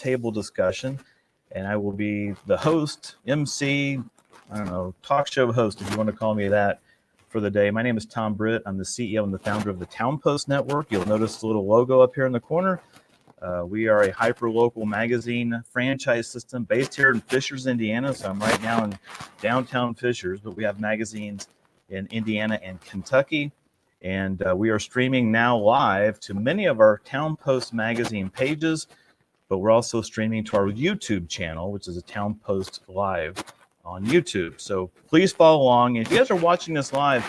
roundtable discussion, and I will be the host, MC, I don't know, talk show host, if you want to call me that, for the day. My name is Tom Britt. I'm the CEO and the founder of the Town Post Network. You'll notice the little logo up here in the corner. We are a hyper-local magazine franchise system based here in Fishers, Indiana. So I'm right now in downtown Fishers, but we have magazines in Indiana and Kentucky. And we are streaming now live to many of our Town Post magazine pages, but we're also streaming to our YouTube channel, which is a Town Post Live on YouTube. So please follow along. If you guys are watching this live,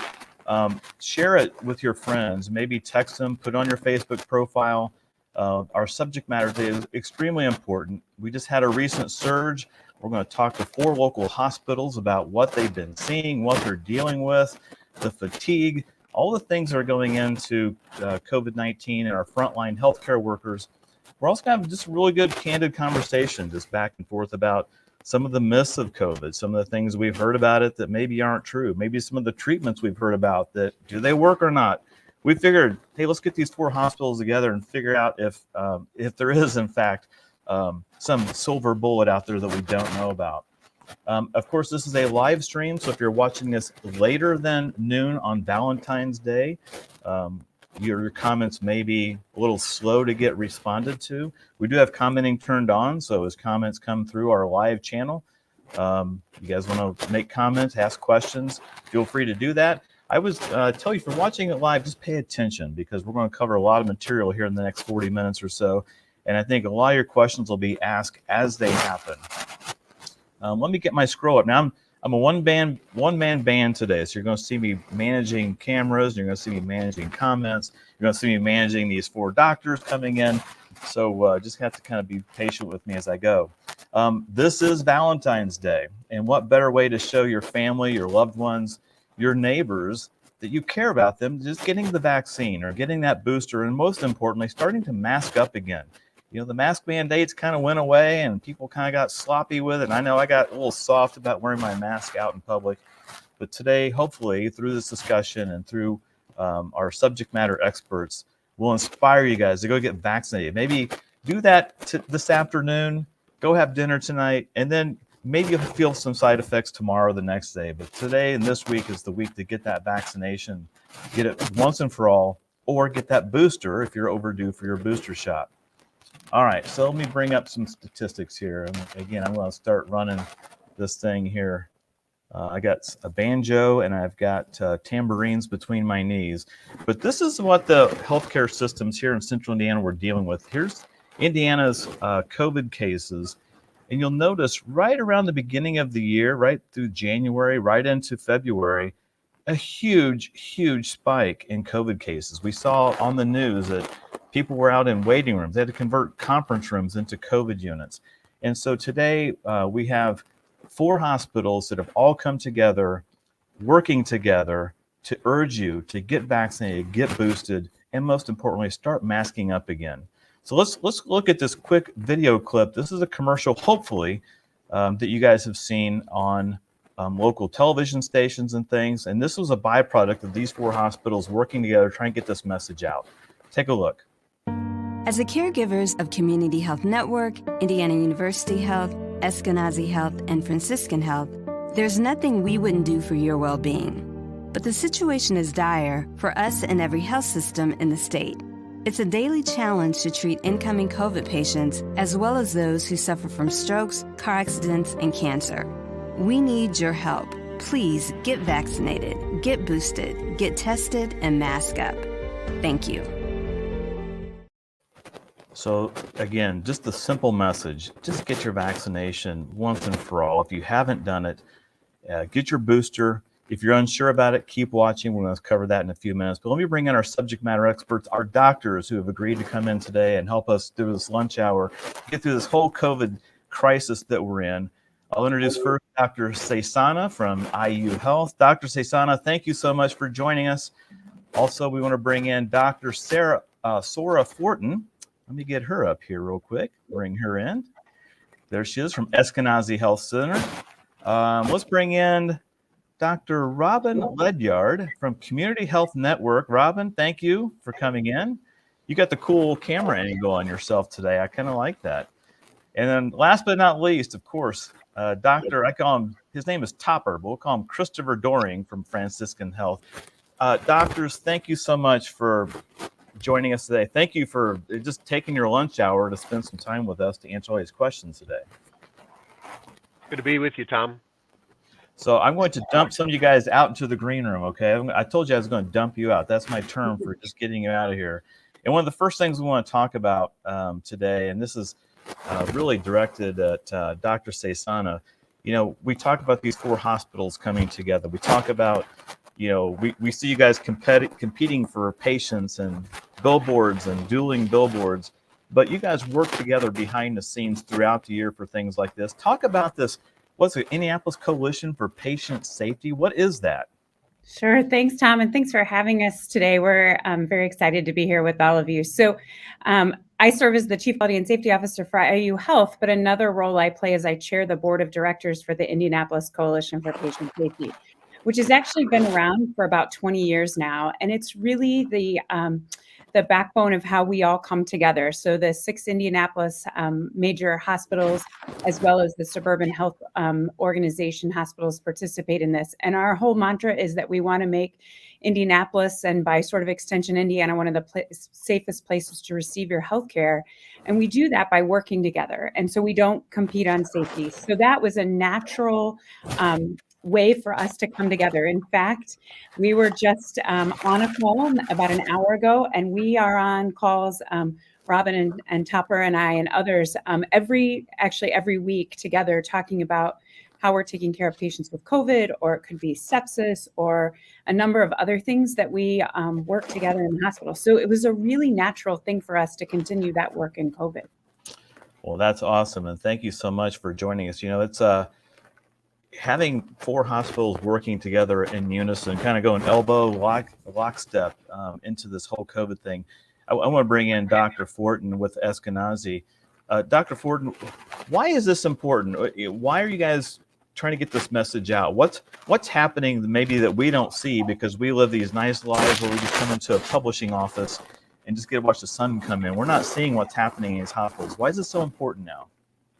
share it with your friends. Maybe text them, put it on your Facebook profile. Our subject matter today is extremely important. We just had a recent surge. We're going to talk to 4 local hospitals about what they've been seeing, what they're dealing with, the fatigue, all the things that are going into COVID-19 and our frontline healthcare workers. We're also going to have just a really good, candid conversation just back and forth about some of the myths of COVID, some of the things we've heard about it that maybe aren't true, maybe some of the treatments we've heard about that, do they work or not? We figured, hey, let's get these 4 hospitals together and figure out if there is, in fact, some silver bullet out there that we don't know about. Of course, this is a live stream, so if you're watching this later than noon on Valentine's Day, your comments may be a little slow to get responded to. We do have commenting turned on, so as comments come through our live channel, you guys want to make comments, ask questions, feel free to do that. I was tell you, if you're watching it live, just pay attention because we're going to cover a lot of material here in the next 40 minutes or so. And I think a lot of your questions will be asked as they happen. Let me get my scroll up. Now, I'm a one-man band today. So you're going to see me managing cameras. You're going to see me managing comments. You're going to see me managing these 4 doctors coming in. So just have to kind of be patient with me as I go. This is Valentine's Day. And what better way to show your family, your loved ones, your neighbors that you care about them, just getting the vaccine or getting that booster, and most importantly, starting to mask up again. You know, the mask mandates kind of went away and people kind of got sloppy with it. And I know I got a little soft about wearing my mask out in public, but today, hopefully, through this discussion and through our subject matter experts, we'll inspire you guys to go get vaccinated. Maybe do that this afternoon, go have dinner tonight, and then maybe you'll feel some side effects tomorrow or the next day. But today and this week is the week to get that vaccination, get it once and for all, or get that booster if you're overdue for your booster shot. All right, so let me bring up some statistics here. And again, I'm going to start running this thing here. I got a banjo and I've got tambourines between my knees. But this is what the healthcare systems here in Central Indiana were dealing with. Here's Indiana's COVID cases. And you'll notice right around the beginning of the year, right through January, right into February, a huge, huge spike in COVID cases. We saw on the news that people were out in waiting rooms. They had to convert conference rooms into COVID units. And so today we have 4 hospitals that have all come together, working together to urge you to get vaccinated, get boosted, and most importantly, start masking up again. So let's look at this quick video clip. This is a commercial, hopefully, that you guys have seen on local television stations and things. And this was a byproduct of these 4 hospitals working together, trying to get this message out. Take a look. As the caregivers of Community Health Network, Indiana University Health, Eskenazi Health, and Franciscan Health, there's nothing we wouldn't do for your well-being. But the situation is dire for us and every health system in the state. It's a daily challenge to treat incoming COVID patients as well as those who suffer from strokes, car accidents, and cancer. We need your help. Please get vaccinated, get boosted, get tested, and mask up. Thank you. So again, just the simple message, just get your vaccination once and for all. If you haven't done it, get your booster. If you're unsure about it, keep watching. We're going to cover that in a few minutes. But let me bring in our subject matter experts, our doctors who have agreed to come in today and help us through this lunch hour, get through this whole COVID crisis that we're in. I'll introduce first Dr. Sesana from IU Health. Dr. Sesana, thank you so much for joining us. Also, we want to bring in Dr. Sora Fortin. Let me get her up here real quick. Bring her in. There she is from Eskenazi Health Center. Let's bring in Dr. Robin Ledyard from Community Health Network. Robin, thank you for coming in. You got the cool camera angle on yourself today. I kind of like that. And then last but not least, of course, Doctor, I call him, his name is Topper, but we'll call him Christopher Doring from Franciscan Health. Doctors, thank you so much for joining us today. Thank you for just taking your lunch hour to spend some time with us to answer all these questions today. Good to be with you, Tom. So I'm going to dump some of you guys out into the green room, okay? I told you I was going to dump you out. That's my term for just getting you out of here. And one of the first things we want to talk about today, and this is really directed at Dr. Cesana, we talk about these 4 hospitals coming together. We talk about, we see you guys competing for patients and billboards and dueling billboards, but you guys work together behind the scenes throughout the year for things like this. Talk about this. What's the Indianapolis Coalition for Patient Safety? What is that? Sure. Thanks, Tom. And thanks for having us today. We're very excited to be here with all of you. So I serve as the Chief Quality and Safety Officer for IU Health, but another role I play is I chair the Board of Directors for the Indianapolis Coalition for Patient Safety, which has actually been around for about 20 years now. And it's really the backbone of how we all come together. So the 6 Indianapolis major hospitals, as well as the suburban health organization hospitals, participate in this. And our whole mantra is that we want to make Indianapolis, and by sort of extension, Indiana, one of the safest places to receive your health care. And we do that by working together. And so we don't compete on safety. So that was a natural way for us to come together. In fact, we were just on a call about an hour ago, and we are on calls, Robin and Topper and I and others, every week together, talking about how we're taking care of patients with COVID, or it could be sepsis, or a number of other things that we work together in the hospital. So it was a really natural thing for us to continue that work in COVID. Well, that's awesome. And thank you so much for joining us. It's having 4 hospitals working together in unison, kind of going lockstep into this whole COVID thing. I want to bring in Dr. Fortin with Eskenazi. Dr. Fortin, why is this important? Why are you guys trying to get this message out? What's happening maybe that we don't see because we live these nice lives where we just come into a publishing office and just get to watch the sun come in? We're not seeing what's happening in these hospitals. Why is this so important now?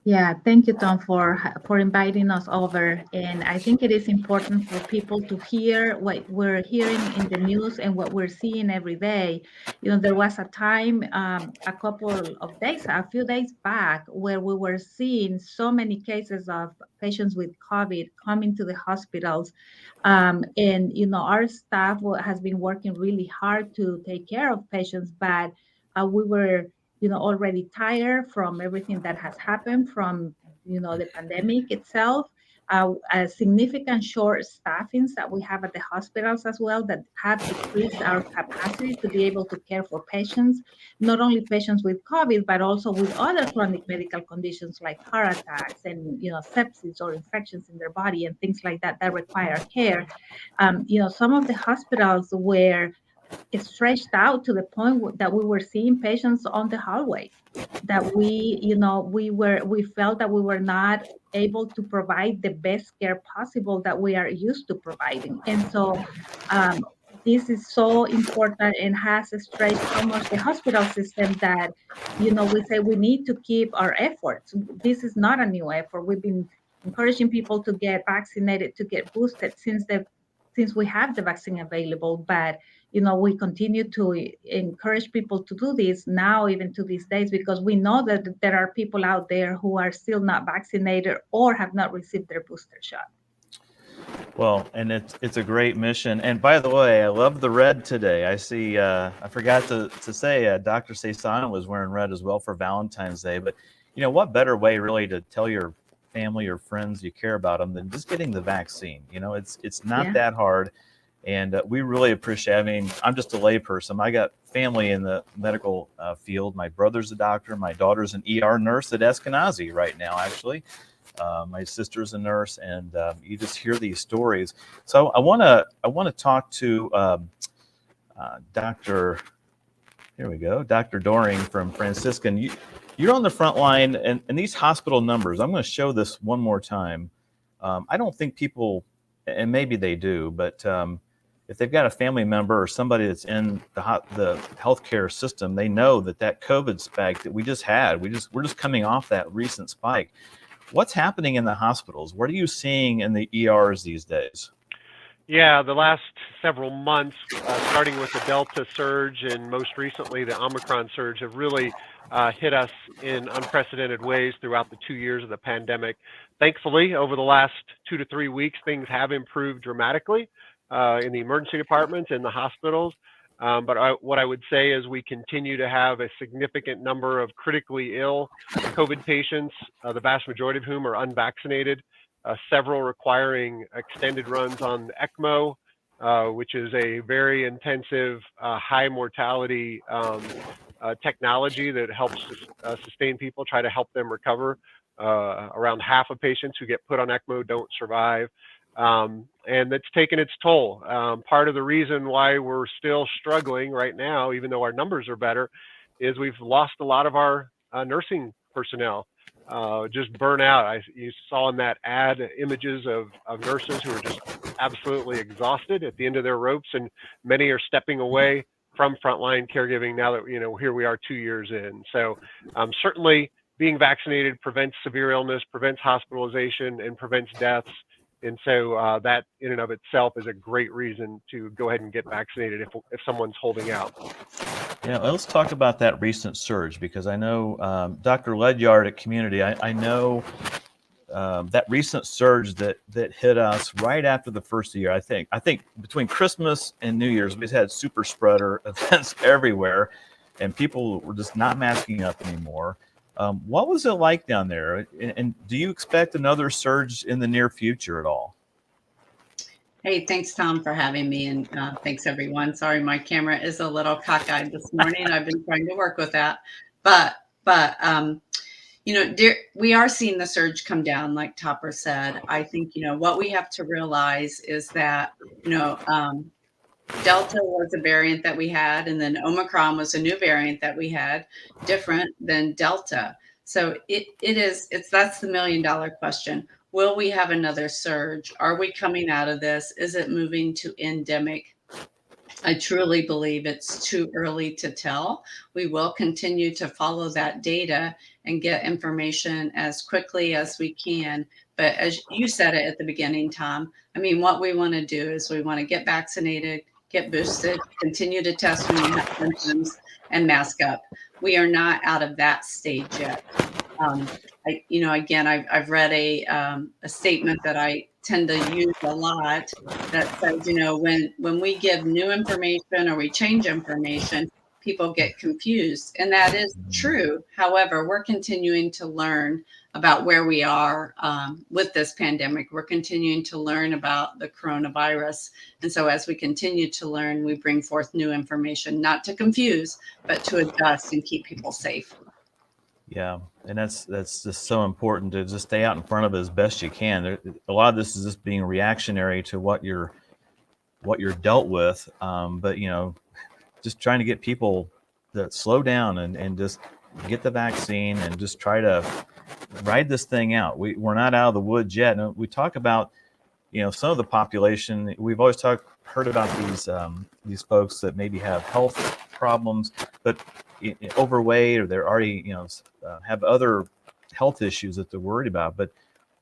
Yeah, thank you, Tom, for inviting us over. And I think it is important for people to hear what we're hearing in the news and what we're seeing every day. There was a time a few days back, where we were seeing so many cases of patients with COVID coming to the hospitals. And, our staff has been working really hard to take care of patients, but we were already tired from everything that has happened from, the pandemic itself, a significant short staffings that we have at the hospitals as well, that have decreased our capacity to be able to care for patients, not only patients with COVID, but also with other chronic medical conditions like heart attacks and, sepsis or infections in their body and things like that require care. Some of the hospitals were stretched out to the point that we were seeing patients on the hallways, that we felt that we were not able to provide the best care possible that we are used to providing. And so this is so important and has stretched so much the hospital system that, we say we need to keep our efforts. This is not a new effort. We've been encouraging people to get vaccinated, to get boosted since we have the vaccine available, but we continue to encourage people to do this now, even to these days, because we know that there are people out there who are still not vaccinated or have not received their booster shot. Well, and it's a great mission. And by the way, I love the red today. I see, I forgot to say, Dr. Cesana was wearing red as well for Valentine's Day. But, what better way really to tell your family or friends you care about them than just getting the vaccine? It's not that hard. And we really appreciate it. I mean, I'm just a layperson. I got family in the medical field. My brother's a doctor. My daughter's an ER nurse at Eskenazi right now, actually. My sister's a nurse, and you just hear these stories. So I want to talk to Dr. Doring from Franciscan. You're on the front line, and these hospital numbers. I'm going to show this one more time. I don't think people, and maybe they do, but if they've got a family member or somebody that's in the healthcare system, they know that COVID spike that we just had, we're just coming off that recent spike. What's happening in the hospitals? What are you seeing in the ERs these days? Yeah, the last several months, starting with the Delta surge and most recently the Omicron surge, have really hit us in unprecedented ways throughout the 2 years of the pandemic. Thankfully, over the last 2 to 3 weeks, things have improved dramatically in the emergency departments, in the hospitals. But what I would say is we continue to have a significant number of critically ill COVID patients, the vast majority of whom are unvaccinated. Several requiring extended runs on ECMO, which is a very intensive, high mortality technology that helps sustain people, try to help them recover. Around half of patients who get put on ECMO don't survive. And that's taken its toll. Part of the reason why we're still struggling right now, even though our numbers are better, is we've lost a lot of our nursing personnel. Just burnout. You saw in that ad images of nurses who are just absolutely exhausted at the end of their ropes, and many are stepping away from frontline caregiving now that, here we are 2 years in. So certainly being vaccinated prevents severe illness, prevents hospitalization, and prevents deaths. And so that in and of itself is a great reason to go ahead and get vaccinated if someone's holding out. Yeah, let's talk about that recent surge, because I know Dr. Ledyard at Community, I know that recent surge that hit us right after the first year. I think between Christmas and New Year's, we've had super spreader events everywhere, and people were just not masking up anymore. What was it like down there? And do you expect another surge in the near future at all? Hey, thanks, Tom, for having me, and thanks, everyone. Sorry, my camera is a little cockeyed this morning. I've been trying to work with that, but we are seeing the surge come down, like Topper said. I think what we have to realize is that Delta was a variant that we had, and then Omicron was a new variant that we had, different than Delta. So that's the $1 million question. Will we have another surge? Are we coming out of this? Is it moving to endemic? I truly believe it's too early to tell. We will continue to follow that data and get information as quickly as we can. But as you said it at the beginning, Tom, what we want to do is we want to get vaccinated, get boosted, continue to test when you have symptoms, and mask up. We are not out of that stage yet. I've read a statement that I tend to use a lot that says, when we give new information or we change information, people get confused. And that is true. However, we're continuing to learn about where we are with this pandemic. We're continuing to learn about the coronavirus. And so as we continue to learn, we bring forth new information, not to confuse, but to adjust and keep people safe. Yeah, and that's just so important to just stay out in front of it as best you can. A lot of this is just being reactionary to what you're dealt with, but just trying to get people to slow down and just get the vaccine and just try to ride this thing out. We're not out of the woods yet. And we talk about some of the population. We've always heard about these folks that maybe have health problems, but overweight, or they're already have other health issues that they're worried about. But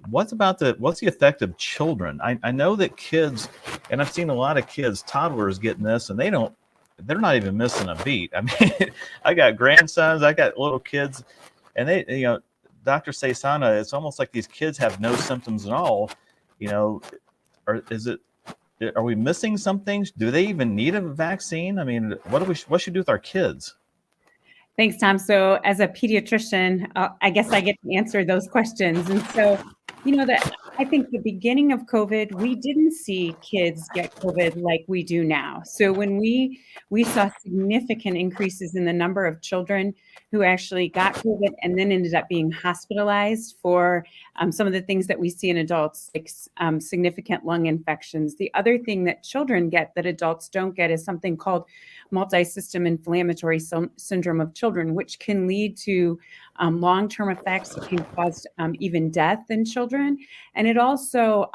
what's the effect of children? I know that kids, and I've seen a lot of kids, toddlers, getting this, and they're not even missing a beat. I got grandsons, I got little kids, and they, Dr. Saisana, it's almost like these kids have no symptoms at all. Are we missing some things? Do they even need a vaccine? What should we do with our kids? Thanks, Tom. So as a pediatrician, I guess I get to answer those questions. And so, I think the beginning of COVID, we didn't see kids get COVID like we do now. So when we saw significant increases in the number of children who actually got COVID and then ended up being hospitalized for some of the things that we see in adults, like significant lung infections. The other thing that children get that adults don't get is something called multi-system inflammatory syndrome of children, which can lead to long-term effects. It can cause even death in children. And it also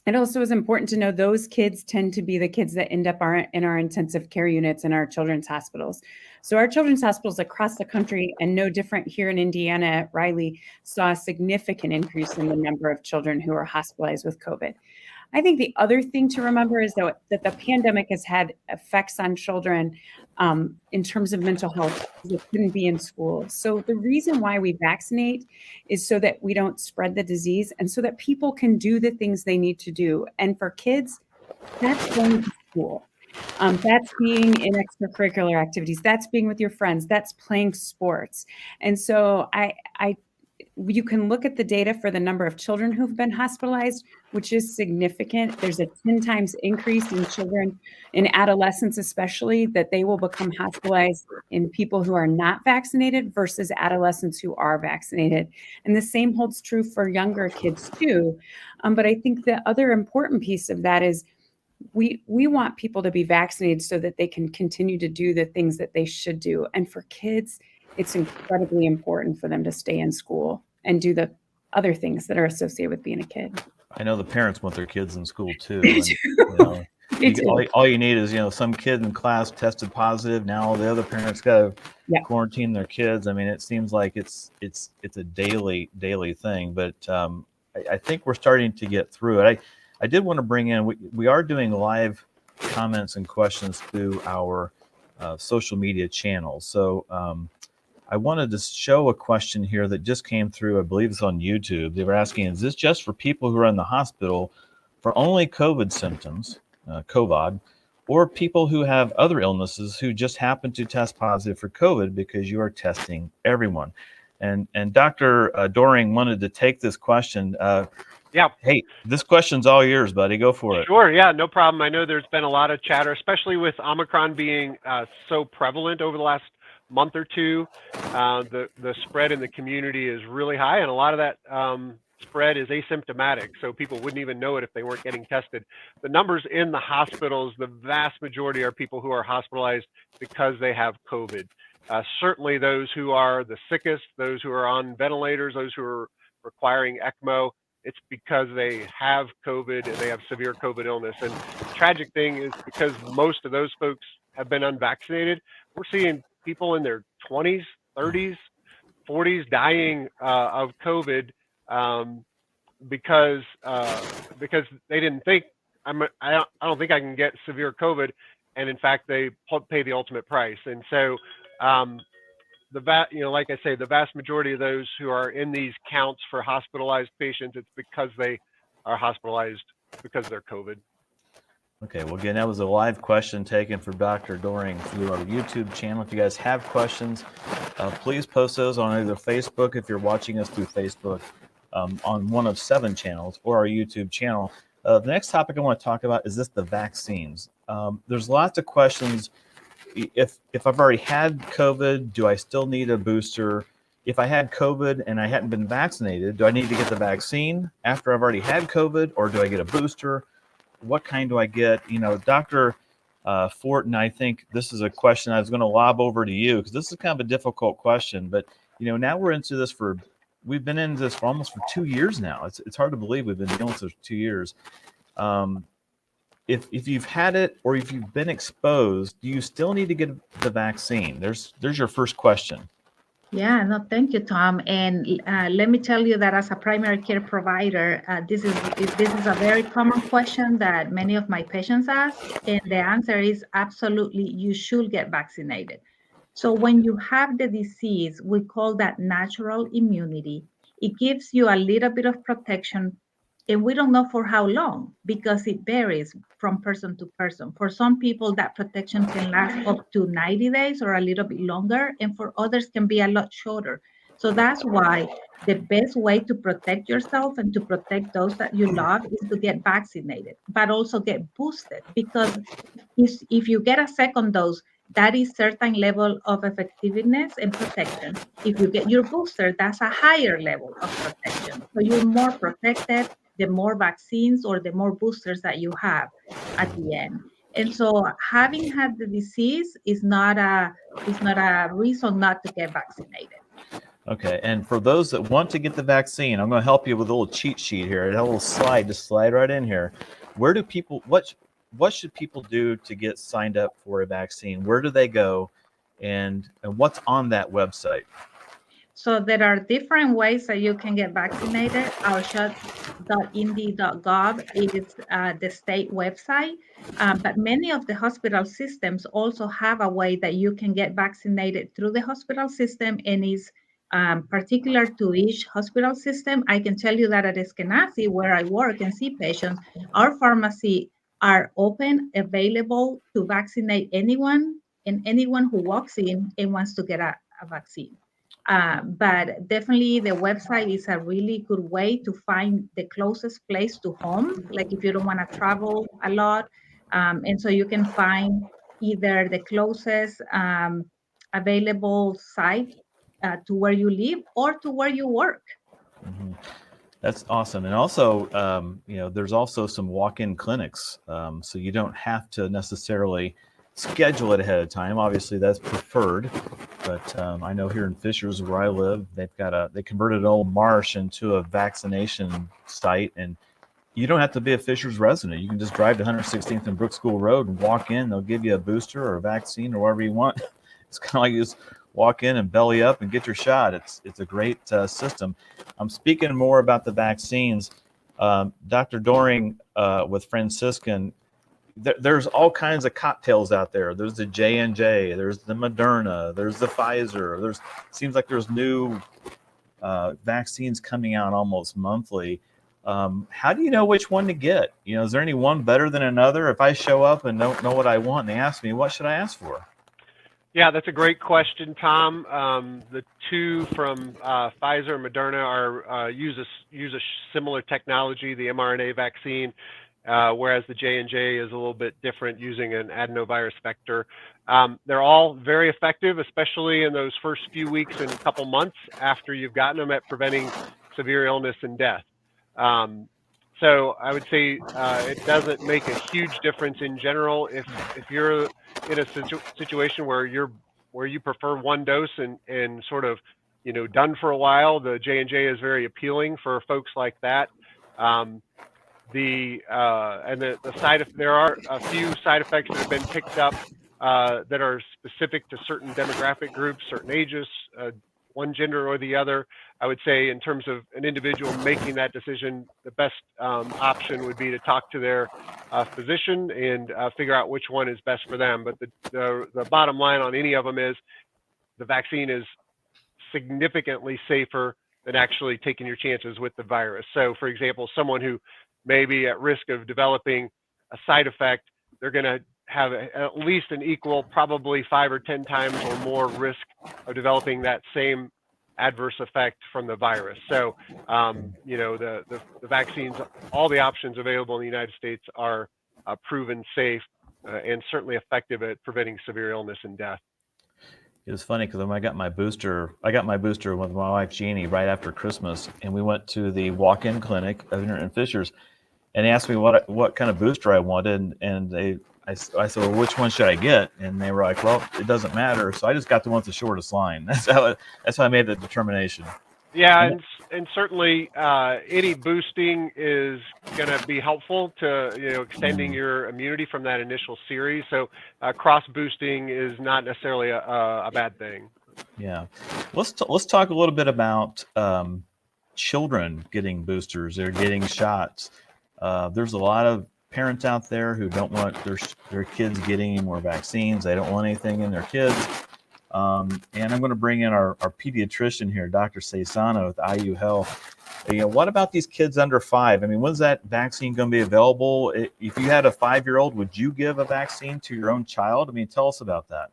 It also is important to know those kids tend to be the kids that end up in our intensive care units in our children's hospitals. So our children's hospitals across the country, and no different here in Indiana at Riley, saw a significant increase in the number of children who are hospitalized with COVID. I think the other thing to remember is that the pandemic has had effects on children in terms of mental health that couldn't be in school. So the reason why we vaccinate is so that we don't spread the disease and so that people can do the things they need to do. And for kids, that's going to school. That's being in extracurricular activities. That's being with your friends. That's playing sports. And so you can look at the data for the number of children who've been hospitalized, which is significant. There's a 10 times increase in children, in adolescents especially, that they will become hospitalized in people who are not vaccinated versus adolescents who are vaccinated. And the same holds true for younger kids too. But I think the other important piece of that is we want people to be vaccinated so that they can continue to do the things that they should do. And for kids, it's incredibly important for them to stay in school and do the other things that are associated with being a kid. I know the parents want their kids in school too. Me And, too. you know, Me too. all you need is, some kid in class tested positive. Now all the other parents got to Yeah. quarantine their kids. I mean, it seems like it's a daily thing, but I think we're starting to get through it. I did want to bring in, we are doing live comments and questions through our social media channels. So I wanted to show a question here that just came through. I believe it's on YouTube. They were asking, is this just for people who are in the hospital for only COVID symptoms, COVID, or people who have other illnesses who just happen to test positive for COVID because you are testing everyone? And Dr. Doring wanted to take this question. Yeah. Hey, this question's all yours, buddy. Go for it. Sure. Yeah, no problem. I know there's been a lot of chatter, especially with Omicron being so prevalent over the last month or two. The spread in the community is really high, and a lot of that spread is asymptomatic, so people wouldn't even know it if they weren't getting tested. The numbers in the hospitals, the vast majority are people who are hospitalized because they have COVID. Certainly those who are the sickest, those who are on ventilators, those who are requiring ECMO, it's because they have COVID and they have severe COVID illness. And the tragic thing is because most of those folks have been unvaccinated, we're seeing people in their 20s, 30s, 40s dying of COVID because they didn't think, I don't think I can get severe COVID, and in fact they pay the ultimate price. And so like I say, the vast majority of those who are in these counts for hospitalized patients, it's because they are hospitalized because they're COVID. Okay, well, again, that was a live question taken for Dr. Doring through our YouTube channel. If you guys have questions, please post those on either Facebook, if you're watching us through Facebook, on one of 7 channels, or our YouTube channel. The next topic I want to talk about is the vaccines. There's lots of questions. If I've already had COVID, do I still need a booster? If I had COVID and I hadn't been vaccinated, do I need to get the vaccine after I've already had COVID, or do I get a booster? What kind do I get? Dr. Fortin, I think this is a question I was going to lob over to you, because this is kind of a difficult question. But now we're into this we've been into this for almost 2 years now. It's hard to believe we've been dealing with this for 2 years. If you've had it or if you've been exposed, do you still need to get the vaccine? There's your first question. Yeah, no, thank you, Tom. And let me tell you that as a primary care provider, this is a very common question that many of my patients ask, and the answer is absolutely, you should get vaccinated. So when you have the disease, we call that natural immunity. It gives you a little bit of protection, and we don't know for how long, because it varies from person to person. For some people, that protection can last up to 90 days or a little bit longer, and for others can be a lot shorter. So that's why the best way to protect yourself and to protect those that you love is to get vaccinated, but also get boosted, because if you get a second dose, that is certain level of effectiveness and protection. If you get your booster, that's a higher level of protection. So you're more protected the more vaccines or the more boosters that you have at the end. And so having had the disease is not a reason not to get vaccinated. Okay, and for those that want to get the vaccine, I'm going to help you with a little cheat sheet here. A little slide, just slide right in here. Where do people, what should people do to get signed up for a vaccine? Where do they go, and what's on that website? So there are different ways that you can get vaccinated. Our shots.indy.gov is the state website, but many of the hospital systems also have a way that you can get vaccinated through the hospital system, and is particular to each hospital system. I can tell you that at Eskenazi, where I work and see patients, our pharmacy are open, available to vaccinate anyone and anyone who walks in and wants to get a vaccine. But definitely the website is a really good way to find the closest place to home, like if you don't want to travel a lot. And so you can find either the closest available site to where you live or to where you work. Mhm. That's awesome. And also, there's also some walk-in clinics. So you don't have to necessarily schedule it ahead of time. Obviously, that's preferred. But I know here in Fishers, where I live, they converted an old marsh into a vaccination site. And you don't have to be a Fishers resident. You can just drive to 116th and Brook School Road and walk in. They'll give you a booster or a vaccine or whatever you want. It's kind of like you just walk in and belly up and get your shot. It's a great system. I'm speaking more about the vaccines. Dr. Doring with Franciscan, there's all kinds of cocktails out there. There's the J&J, there's the Moderna, there's the Pfizer. Seems like there's new vaccines coming out almost monthly. How do you know which one to get? Is there any one better than another? If I show up and don't know what I want and they ask me, what should I ask for? Yeah, that's a great question, Tom. The two from Pfizer and Moderna use a similar technology, the mRNA vaccine, whereas the J&J is a little bit different, using an adenovirus vector. They're all very effective, especially in those first few weeks and a couple months after you've gotten them, at preventing severe illness and death. So I would say it doesn't make a huge difference in general. If you're in a situation where you prefer one dose and sort of done for a while, the J&J is very appealing for folks like that. There are a few side effects that have been picked up that are specific to certain demographic groups, certain ages, one gender or the other. I would say, in terms of an individual making that decision, the best option would be to talk to their physician and figure out which one is best for them. But the bottom line on any of them is the vaccine is significantly safer than actually taking your chances with the virus. So, for example, someone who may be at risk of developing a side effect, they're going to have at least an equal, probably 5 or 10 times or more risk of developing that same adverse effect from the virus. So, the vaccines, all the options available in the United States are proven safe and certainly effective at preventing severe illness and death. It was funny because when I got my booster with my wife Jeannie right after Christmas, and we went to the walk-in clinic in Fishers, and they asked me what kind of booster I wanted, and I said, well, which one should I get? And they were like, well, it doesn't matter. So I just got the one with the shortest line. That's how I made the determination. Yeah, and certainly any boosting is going to be helpful to extending your immunity from that initial series. So cross boosting is not necessarily a bad thing. Yeah, let's talk a little bit about children getting boosters or getting shots. There's a lot of parents out there who don't want their kids getting any more vaccines. They don't want anything in their kids. And I'm going to bring in our pediatrician here, Dr. Saisano with IU Health. What about these kids under 5? I mean, when's that vaccine going to be available? If you had a 5-year-old, would you give a vaccine to your own child? I mean, tell us about that.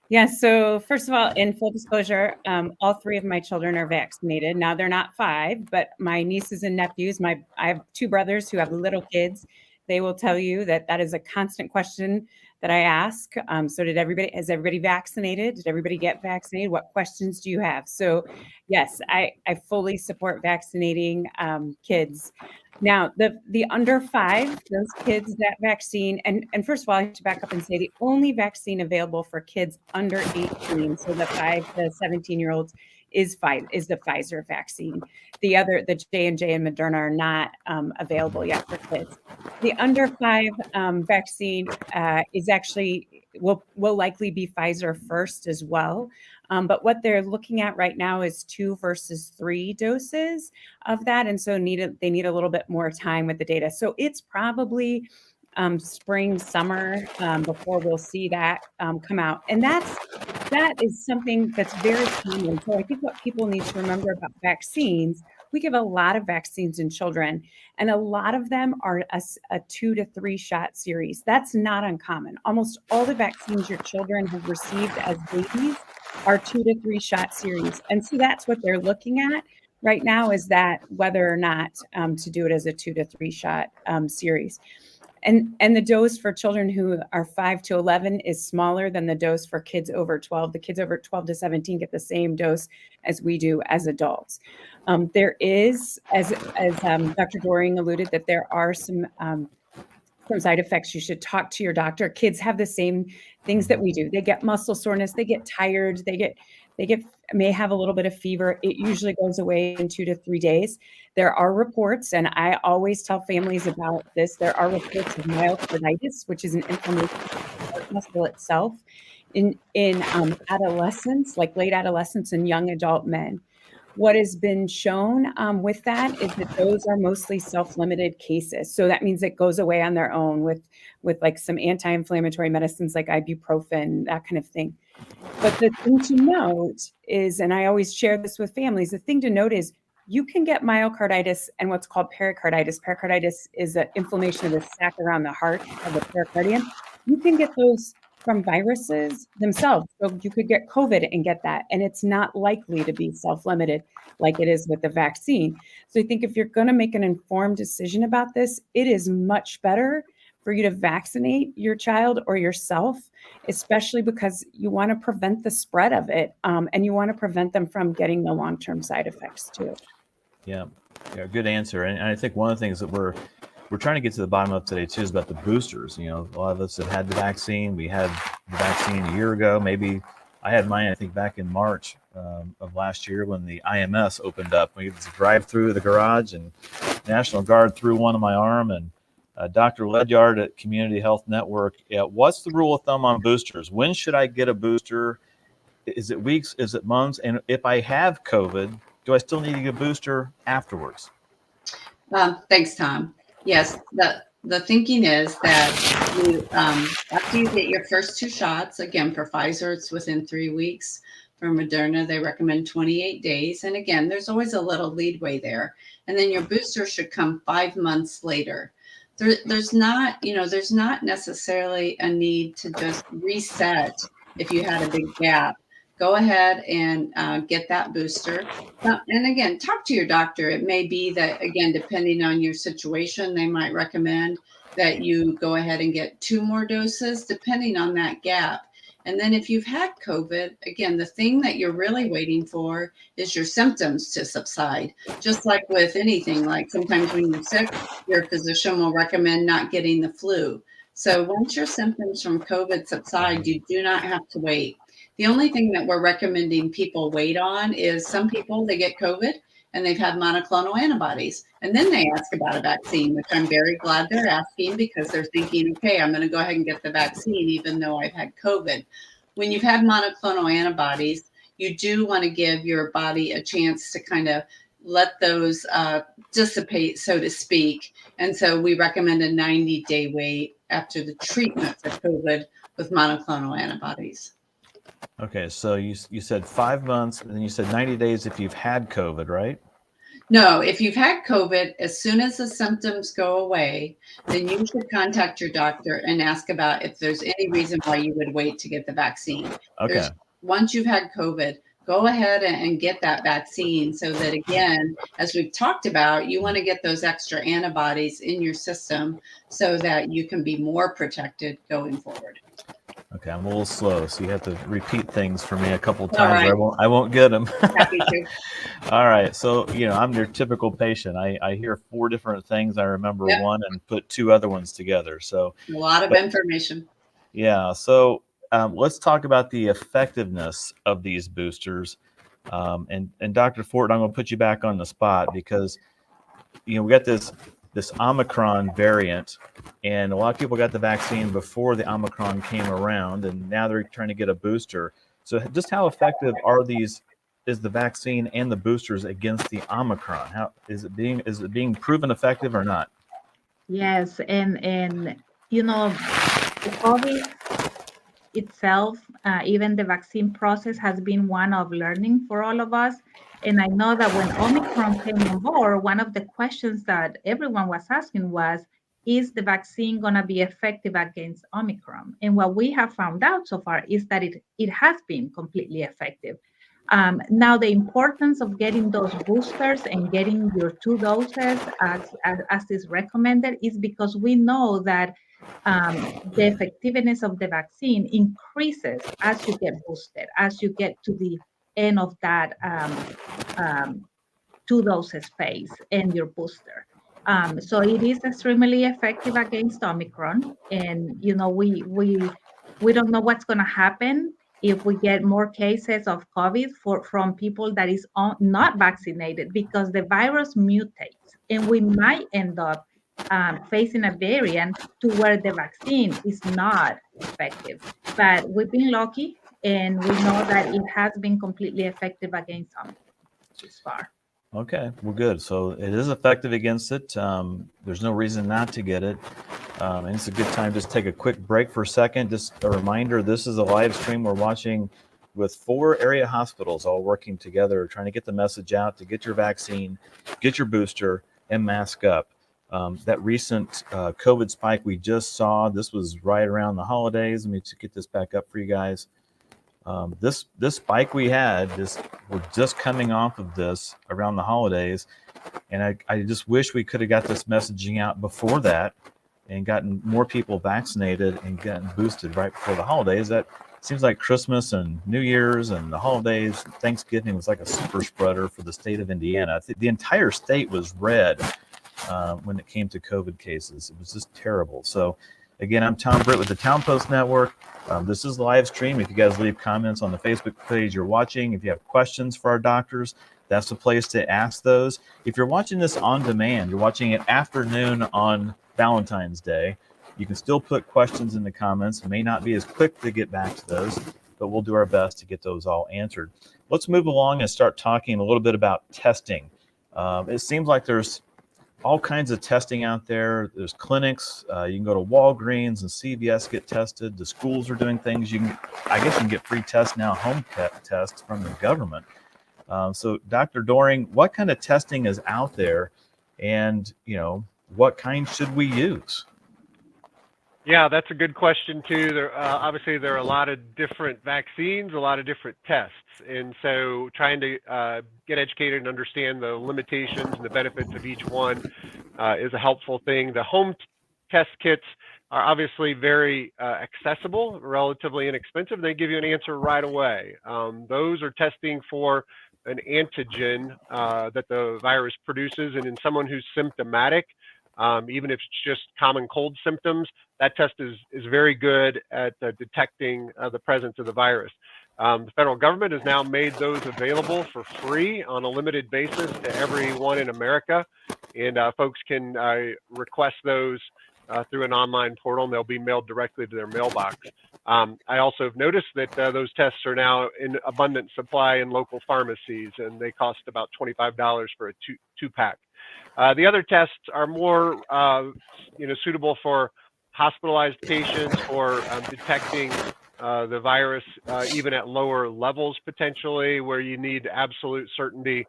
Yeah, so first of all, in full disclosure, all 3 of my children are vaccinated. Now, they're not 5, but my nieces and nephews, I have 2 brothers who have little kids. They will tell you that is a constant question that I ask. So is everybody vaccinated? Did everybody get vaccinated? What questions do you have? So yes, I fully support vaccinating kids. Now, the under 5, those kids, that vaccine, and first of all, I have to back up and say the only vaccine available for kids under 18, so the 5 to 17-year-olds, is the Pfizer vaccine. The J&J and Moderna are not available yet for kids. The under 5 vaccine is actually will likely be Pfizer first as well. But what they're looking at right now is 2 versus 3 doses of that. And so they need a little bit more time with the data. So it's probably spring, summer before we'll see that come out. And that is something that's very common. So I think what people need to remember about vaccines, we give a lot of vaccines in children, and a lot of them are a 2 to 3 shot series. That's not uncommon. Almost all the vaccines your children have received as babies are 2 to 3 shot series. And so that's what they're looking at right now, is that whether or not to do it as a 2 to 3 shot series. And the dose for children who are 5 to 11 is smaller than the dose for kids over 12. The kids over 12 to 17 get the same dose as we do as adults. There is, as Dr. Doring alluded, that there are some side effects. You should talk to your doctor. Kids have the same things that we do. They get muscle soreness, they get tired, they may have a little bit of fever. It usually goes away in 2 to 3 days. There are reports, and I always tell families about this. There are reports of myocarditis, which is an inflammation of the heart muscle itself in adolescents, like late adolescents and young adult men. What has been shown with that is that those are mostly self-limited cases. So that means it goes away on their own with like some anti-inflammatory medicines like ibuprofen, that kind of thing. But the thing to note is, and I always share this with families, the thing to note is you can get myocarditis and what's called pericarditis. Pericarditis is an inflammation of the sac around the heart, of the pericardium. You can get those from viruses themselves. So you could get COVID and get that, and it's not likely to be self-limited like it is with the vaccine. So I think if you're going to make an informed decision about this, it is much better for you to vaccinate your child or yourself, especially because you want to prevent the spread of it, and you want to prevent them from getting the long-term side effects too. Yeah, good answer. And I think one of the things that we're trying to get to the bottom of today too is about the boosters. You know, a lot of us have had the vaccine. We had the vaccine a year ago. Maybe I had mine, I think, back in March of last year when the IMS opened up. We had to drive through the garage, and National Guard threw one on my arm. And Dr. Ledyard at Community Health Network, what's the rule of thumb on boosters? When should I get a booster? Is it weeks? Is it months? And if I have COVID, do I still need to get a booster afterwards? Thanks, Tom. Yes, the thinking is that you after you get your first 2 shots, again, for Pfizer, it's within 3 weeks. For Moderna, they recommend 28 days. And again, there's always a little leadway there. And then your booster should come 5 months later. There's not necessarily a need to just reset if you had a big gap. Go ahead and get that booster. And again, talk to your doctor. It may be that, again, depending on your situation, they might recommend that you go ahead and get 2 more doses, depending on that gap. And then if you've had COVID, again, the thing that you're really waiting for is your symptoms to subside. Just like with anything, like sometimes when you're sick, your physician will recommend not getting the flu. So once your symptoms from COVID subside, you do not have to wait. The only thing that we're recommending people wait on is some people, they get COVID and they've had monoclonal antibodies. And then they ask about a vaccine, which I'm very glad they're asking, because they're thinking, okay, I'm going to go ahead and get the vaccine, even though I've had COVID. When you've had monoclonal antibodies, you do want to give your body a chance to kind of let those dissipate, so to speak. And so we recommend a 90-day wait after the treatment for COVID with monoclonal antibodies. Okay, so you said 5 months, and then you said 90 days if you've had COVID, right? No, if you've had COVID, as soon as the symptoms go away, then you should contact your doctor and ask about if there's any reason why you would wait to get the vaccine. Okay. Once you've had COVID, go ahead and get that vaccine, so that, again, as we've talked about, you want to get those extra antibodies in your system so that you can be more protected going forward. Okay, I'm a little slow, so you have to repeat things for me a couple times. All right. Or I won't get them. Happy to. All right, so I'm your typical patient. I hear 4 different things. I remember one and put 2 other ones together. So a lot of information. Yeah, so let's talk about the effectiveness of these boosters. And Dr. Fort, I'm going to put you back on the spot because we got this Omicron variant, and a lot of people got the vaccine before the Omicron came around, and now they're trying to get a booster. So just how effective is the vaccine and the boosters against the Omicron? How is it being proven effective or not? Yes, and the COVID itself, even the vaccine process has been one of learning for all of us. And I know that when Omicron came on board, one of the questions that everyone was asking was, is the vaccine going to be effective against Omicron? And what we have found out so far is that it has been completely effective. Now, the importance of getting those boosters and getting your 2 doses as is recommended is because we know that the effectiveness of the vaccine increases as you get boosted, as you get to the end of that 2 doses phase and your booster. So it is extremely effective against Omicron, and we don't know what's going to happen if we get more cases of COVID from people that is not vaccinated, because the virus mutates, and we might end up facing a variant to where the vaccine is not effective. But we've been lucky, and we know that it has been completely effective against Omicron thus far. Okay, well, good. So it is effective against it. There's no reason not to get it. And it's a good time to just take a quick break for a second. Just a reminder, this is a live stream we're watching with 4 area hospitals all working together, trying to get the message out to get your vaccine, get your booster, and mask up. That recent COVID spike we just saw, this was right around the holidays. Let me just get this back up for you guys. This spike we had, we're just coming off of this around the holidays, and I just wish we could have got this messaging out before that and gotten more people vaccinated and gotten boosted right before the holidays. That seems like Christmas and New Year's and the holidays, Thanksgiving was like a super spreader for the state of Indiana. The entire state was red when it came to COVID cases. It was just terrible. So again, I'm Tom Britt with the Town Post Network. This is live stream. If you guys leave comments on the Facebook page you're watching, if you have questions for our doctors, that's the place to ask those. If you're watching this on demand, you're watching it afternoon on Valentine's Day, you can still put questions in the comments. It may not be as quick to get back to those, but we'll do our best to get those all answered. Let's move along and start talking a little bit about testing. It seems like there's all kinds of testing out there. There's clinics. You can go to Walgreens and CVS, get tested. The schools are doing things. I guess you can get free tests now, home tests from the government. So Dr. Doring, what kind of testing is out there, and what kind should we use? Yeah, that's a good question too. Obviously, there are a lot of different vaccines, a lot of different tests, and so trying to get educated and understand the limitations and the benefits of each one is a helpful thing. The home test kits are obviously very accessible, relatively inexpensive. They give you an answer right away. Those are testing for an antigen that the virus produces, and in someone who's symptomatic, even if it's just common cold symptoms, that test is very good at detecting the presence of the virus. The federal government has now made those available for free on a limited basis to everyone in America, and folks can request those through an online portal, and they'll be mailed directly to their mailbox. I also have noticed that those tests are now in abundant supply in local pharmacies, and they cost about $25 for a two-pack. The other tests are more, suitable for hospitalized patients or detecting the virus even at lower levels potentially, where you need absolute certainty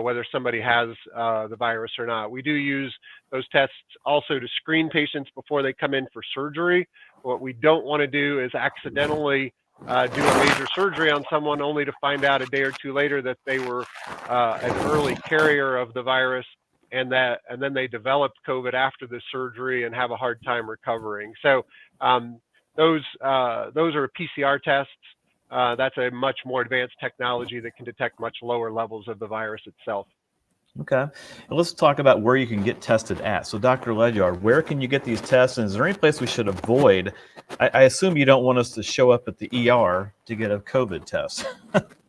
whether somebody has the virus or not. We do use those tests also to screen patients before they come in for surgery. What we don't want to do is accidentally do a major surgery on someone only to find out a day or two later that they were an early carrier of the virus, and then they developed COVID after the surgery and have a hard time recovering. So those are PCR tests. That's a much more advanced technology that can detect much lower levels of the virus itself. Okay. And let's talk about where you can get tested at. So, Dr. Ledyard, where can you get these tests? And is there any place we should avoid? I assume you don't want us to show up at the ER to get a COVID test.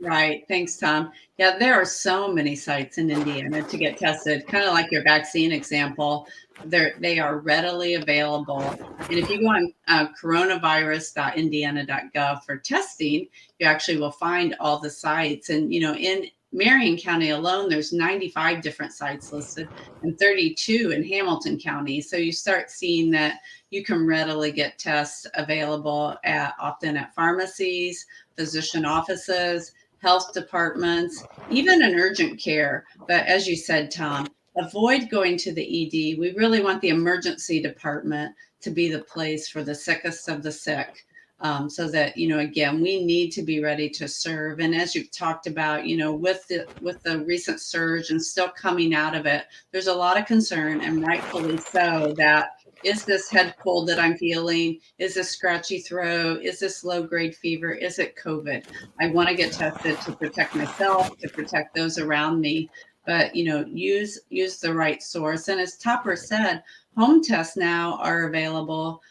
Right. Thanks, Tom. Yeah, there are so many sites in Indiana to get tested, kind of like your vaccine example. They are readily available. And if you go on coronavirus.indiana.gov for testing, you actually will find all the sites. And, in Marion County alone, there's 95 different sites listed and 32 in Hamilton County. So you start seeing that you can readily get tests available often at pharmacies, physician offices, health departments, even in urgent care. But as you said, Tom, avoid going to the ED. We really want the emergency department to be the place for the sickest of the sick. So that, again, we need to be ready to serve. And as you've talked about, with the recent surge and still coming out of it, there's a lot of concern, and rightfully so, that is this head cold that I'm feeling? Is this scratchy throat? Is this low-grade fever? Is it COVID? I want to get tested to protect myself, to protect those around me. But, use the right source. And as Topper said, home tests now are available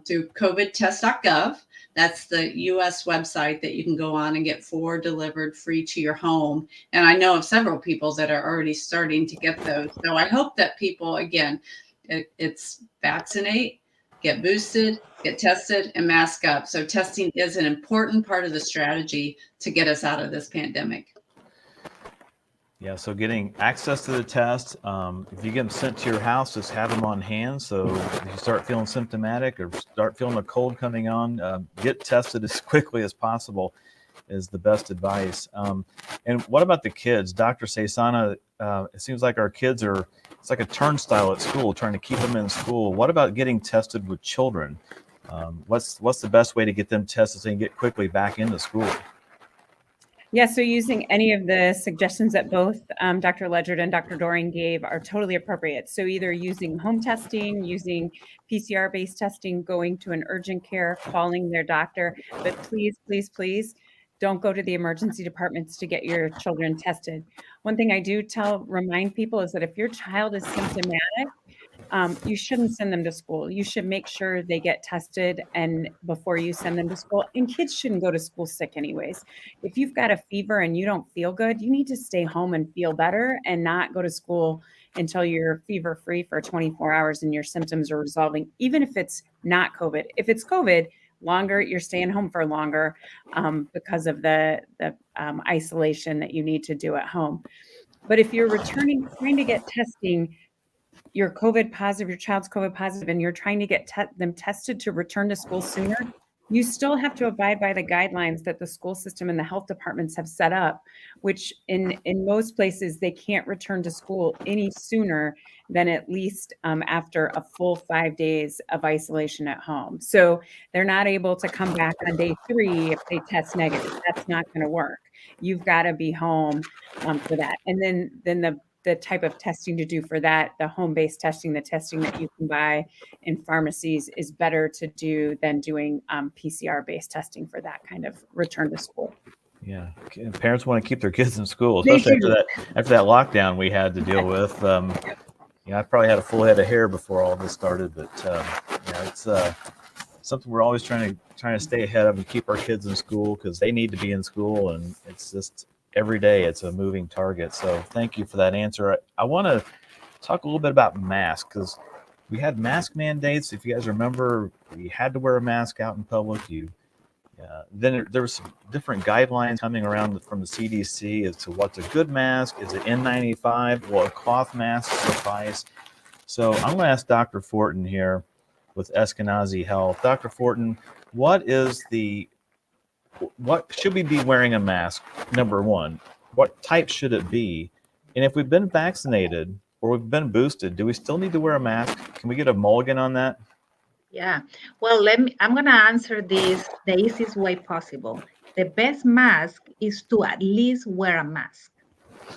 through covidtest.gov. That's the U.S. website that you can go on and get 4 delivered free to your home. And I know of several people that are already starting to get those. So I hope that people, again, it's vaccinate, get boosted, get tested, and mask up. So testing is an important part of the strategy to get us out of this pandemic. Yeah, so getting access to the test, if you get them sent to your house, just have them on hand. So if you start feeling symptomatic or start feeling a cold coming on, get tested as quickly as possible is the best advice. And what about the kids? Dr. Saisana, it seems like our kids it's like a turnstile at school, trying to keep them in school. What about getting tested with children? What's the best way to get them tested so they can get quickly back into school? Yeah, so using any of the suggestions that both Dr. Ledyard and Dr. Doring gave are totally appropriate. So either using home testing, using PCR-based testing, going to an urgent care, calling their doctor, but please, please, please don't go to the emergency departments to get your children tested. One thing I do remind people is that if your child is symptomatic, you shouldn't send them to school. You should make sure they get tested and before you send them to school. And kids shouldn't go to school sick anyways. If you've got a fever and you don't feel good, you need to stay home and feel better and not go to school until you're fever free for 24 hours and your symptoms are resolving, even if it's not COVID. If it's COVID, longer, you're staying home for longer because of the isolation that you need to do at home. But if you're returning, trying to get testing, you're COVID positive, your child's COVID positive, and you're trying to get them tested to return to school sooner, you still have to abide by the guidelines that the school system and the health departments have set up, which in most places, they can't return to school any sooner than at least after a full 5 days of isolation at home. So they're not able to come back on day 3 if they test negative. That's not going to work. You've got to be home for that. And then the type of testing to do for that, the home-based testing, the testing that you can buy in pharmacies is better to do than doing PCR-based testing for that kind of return to school. Yeah, parents want to keep their kids in school, especially after that lockdown we had to deal with. I probably had a full head of hair before all this started, but it's something we're always trying to stay ahead of and keep our kids in school because they need to be in school, and it's just every day it's a moving target. So thank you for that answer. I want to talk a little bit about masks because we had mask mandates. If you guys remember, we had to wear a mask out in public. Then there was some different guidelines coming around from the CDC as to what's a good mask. Is it N95? Will a cloth mask suffice? So I'm going to ask Dr. Fortin here with Eskenazi Health. Dr. Fortin, what should we be wearing a mask? Number one, what type should it be? And if we've been vaccinated or we've been boosted, do we still need to wear a mask? Can we get a mulligan on that? Yeah, well, I'm going to answer this the easiest way possible. The best mask is to at least wear a mask.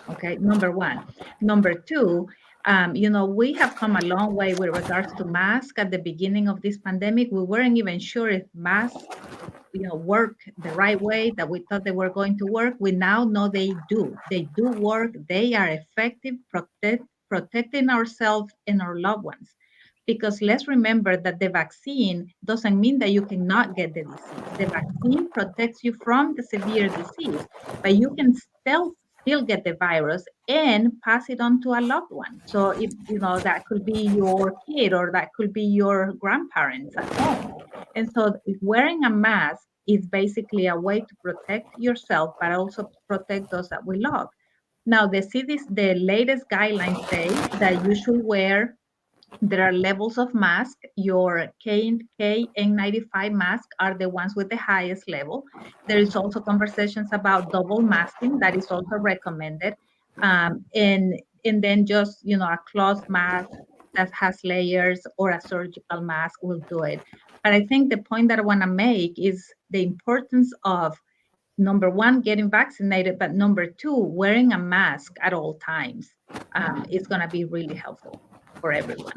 Okay, number one. Number two, we have come a long way with regards to masks. At the beginning of this pandemic, we weren't even sure if masks work the right way that we thought they were going to work. We now know they do. They do work. They are effective, protecting ourselves and our loved ones. Because let's remember that the vaccine doesn't mean that you cannot get the disease. The vaccine protects you from the severe disease, but you can still get the virus and pass it on to a loved one. So if that could be your kid or that could be your grandparents at home. And so wearing a mask is basically a way to protect yourself, but also protect those that we love. Now, the latest guidelines say that you should wear. There are levels of mask. Your KN95 mask are the ones with the highest level. There is also conversations about double masking that is also recommended. And then just, a cloth mask that has layers or a surgical mask will do it. But I think the point that I want to make is the importance of, number one, getting vaccinated, but number two, wearing a mask at all times is going to be really helpful for everyone.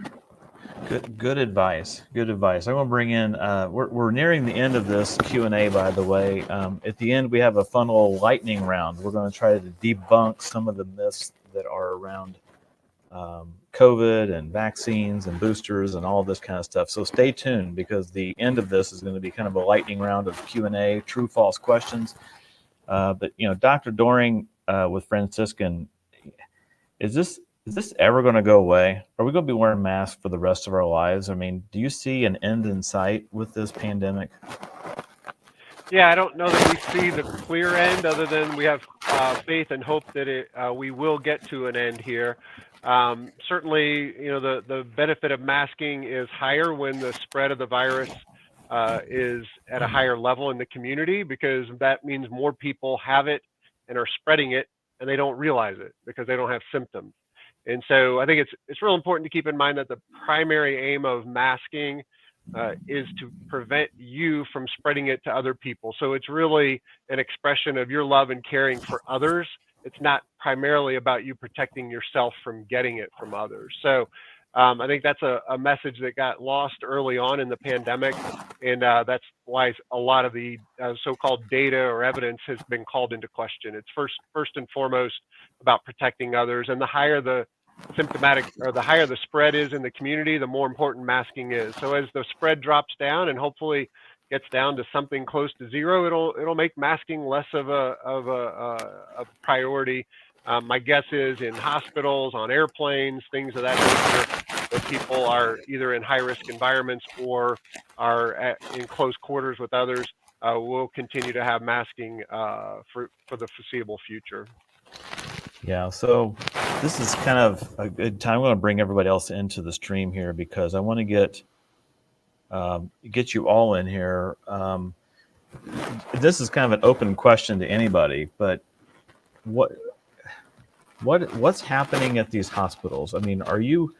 Good advice. Good advice. I'm going to bring in. We're nearing the end of this Q&A, by the way. At the end, we have a fun little lightning round. We're going to try to debunk some of the myths that are around COVID and vaccines and boosters and all this kind of stuff. So stay tuned, because the end of this is going to be kind of a lightning round of Q&A, true false questions. But Dr. Doring with Franciscan, is this ever going to go away? Are we going to be wearing masks for the rest of our lives? I mean, do you see an end in sight with this pandemic? Yeah, I don't know that we see the clear end, other than we have faith and hope that we will get to an end here. Certainly, the benefit of masking is higher when the spread of the virus is at a higher level in the community, because that means more people have it and are spreading it, and they don't realize it because they don't have symptoms. And so I think it's real important to keep in mind that the primary aim of masking is to prevent you from spreading it to other people. So it's really an expression of your love and caring for others. It's not primarily about you protecting yourself from getting it from others. So I think that's a message that got lost early on in the pandemic, and that's why a lot of the so-called data or evidence has been called into question. It's first and foremost about protecting others, and the higher the symptomatic or the higher the spread is in the community, the more important masking is. So as the spread drops down and hopefully gets down to something close to zero, it'll make masking less of a priority. My guess is in hospitals, on airplanes, things of that nature, where people are either in high-risk environments or are in close quarters with others, we'll continue to have masking for the foreseeable future. Yeah, so this is kind of a good time. I'm going to bring everybody else into the stream here, because I want to get you all in here. This is kind of an open question to anybody, but what's happening at these hospitals? I mean, are you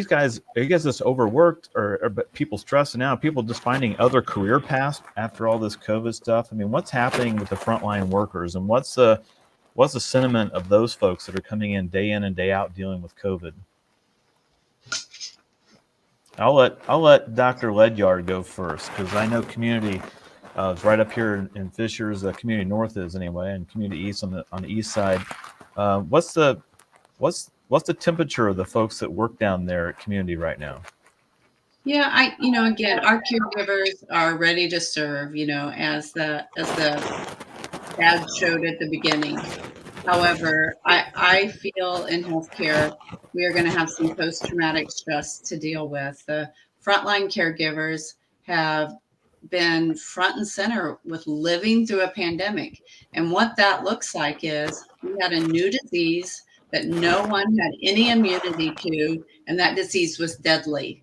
guys just overworked, or people stressing out, people just finding other career paths after all this COVID stuff? I mean, what's happening with the frontline workers, and what's the sentiment of those folks that are coming in and day out dealing with COVID? I'll let Dr. Ledyard go first, because I know community is right up here in Fishers. Community North is anyway, and Community East on the east side. What's the temperature of the folks that work down there at Community right now? Yeah, again, our caregivers are ready to serve, as the ad showed at the beginning. However, I feel in healthcare, we are going to have some post-traumatic stress to deal with. The frontline caregivers have been front and center with living through a pandemic. And what that looks like is we had a new disease that no one had any immunity to, and that disease was deadly.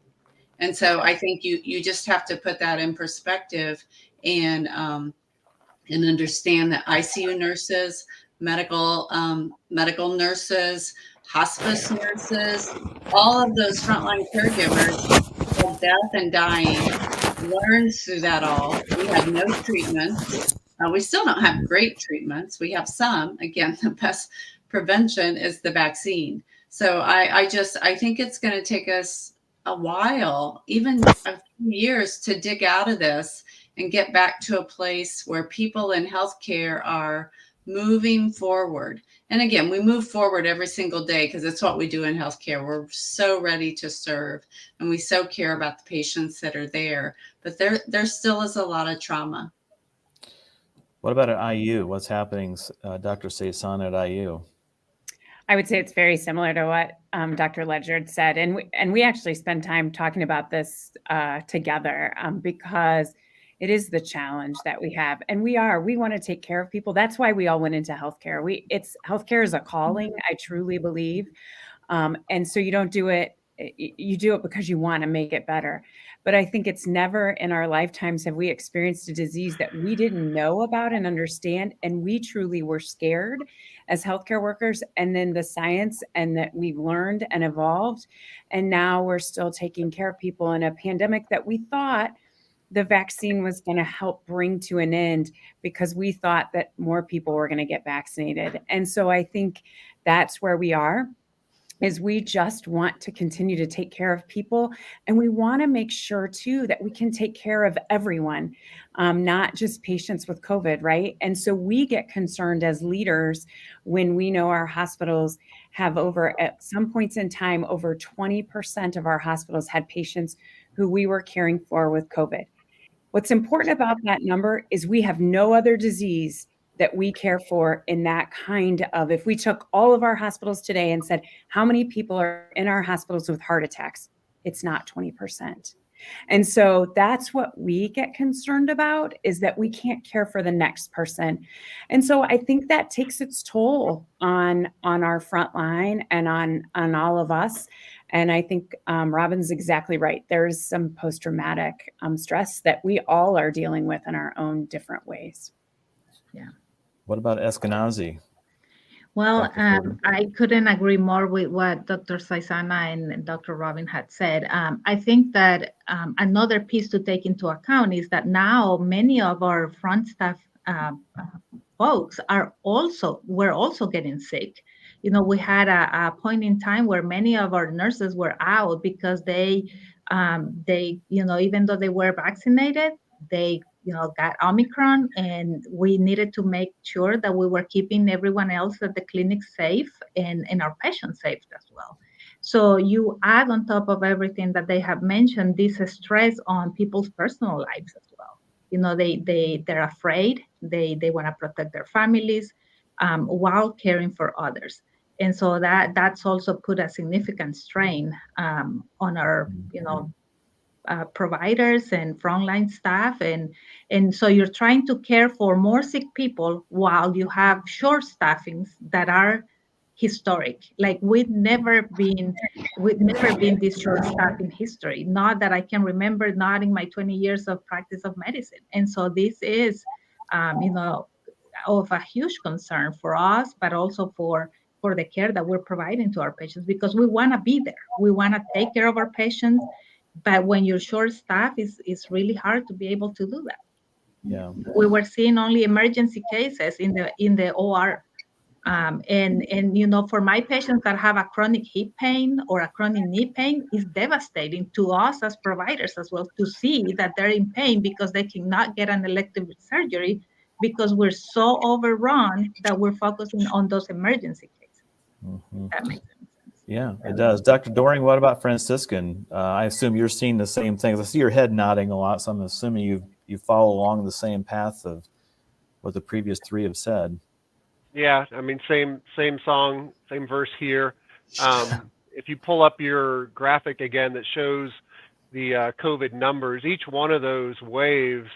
And so I think you just have to put that in perspective and understand that ICU nurses, medical nurses, hospice nurses, all of those frontline caregivers of death and dying learned through that all. We have no treatments. We still don't have great treatments. We have some. Again, the best prevention is the vaccine. So I think it's going to take us a while, even a few years, to dig out of this and get back to a place where people in healthcare are moving forward. And again, we move forward every single day because it's what we do in healthcare. We're so ready to serve and we so care about the patients that are there, but there still is a lot of trauma. What about at IU? What's happening, Dr. Saison at IU? I would say it's very similar to what Dr. Ledgerd said, and we actually spend time talking about this together because it is the challenge that we have, and we want to take care of people. That's why we all went into healthcare. Healthcare is a calling, I truly believe, and so you don't do it. You do it because you want to make it better. But I think it's never in our lifetimes have we experienced a disease that we didn't know about and understand, and we truly were scared as healthcare workers, and then the science and that we've learned and evolved. And now we're still taking care of people in a pandemic that we thought the vaccine was going to help bring to an end because we thought that more people were going to get vaccinated. And so I think that's where we are. Is we just want to continue to take care of people. And we want to make sure too that we can take care of everyone, not just patients with COVID, right? And so we get concerned as leaders when we know our hospitals have at some points in time, over 20% of our hospitals had patients who we were caring for with COVID. What's important about that number is we have no other disease that we care for in that kind of, if we took all of our hospitals today and said, how many people are in our hospitals with heart attacks? It's not 20%. And so that's what we get concerned about, is that we can't care for the next person. And so I think that takes its toll on our front line and on all of us. And I think Robin's exactly right. There's some post-traumatic stress that we all are dealing with in our own different ways. Yeah. What about Eskenazi? Well, I couldn't agree more with what Dr. Saisana and Dr. Robin had said. I think that another piece to take into account is that now many of our front staff folks were also getting sick. You know, we had a point in time where many of our nurses were out because they even though they were vaccinated, they got Omicron, and we needed to make sure that we were keeping everyone else at the clinic safe and our patients safe as well. So you add on top of everything that they have mentioned, this stress on people's personal lives as well. You know, they're afraid, they want to protect their families while caring for others. And so that's also put a significant strain on our, providers and frontline staff, and so you're trying to care for more sick people while you have short staffings that are historic. Like we've never been this short staff in history. Not that I can remember, not in my 20 years of practice of medicine. And so this is, of a huge concern for us, but also for the care that we're providing to our patients, because we want to be there. We want to take care of our patients. But when you're short staff, it's really hard to be able to do that. Yeah. We were seeing only emergency cases in the OR. And for my patients that have a chronic hip pain or a chronic knee pain, is devastating to us as providers as well, to see that they're in pain because they cannot get an elective surgery because we're so overrun that we're focusing on those emergency cases. Mm-hmm. That makes sense. Yeah, it does. Dr. Doring, what about Franciscan? I assume you're seeing the same things. I see your head nodding a lot, so I'm assuming you follow along the same path of what the previous three have said. Yeah, I mean, same song, same verse here. If you pull up your graphic again that shows the COVID numbers, each one of those waves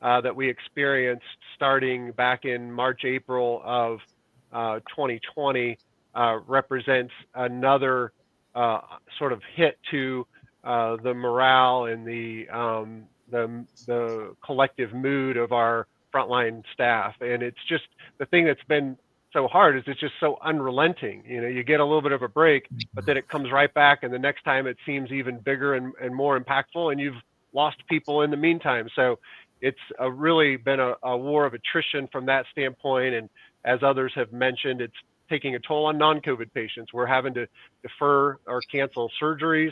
that we experienced starting back in March, April of 2020 represents another sort of hit to the morale and the collective mood of our frontline staff. And it's just the thing that's been so hard is it's just so unrelenting. You get a little bit of a break, but then it comes right back, and the next time it seems even bigger and more impactful, and you've lost people in the meantime. So it's really been a war of attrition from that standpoint. And as others have mentioned, it's taking a toll on non-COVID patients. We're having to defer or cancel surgeries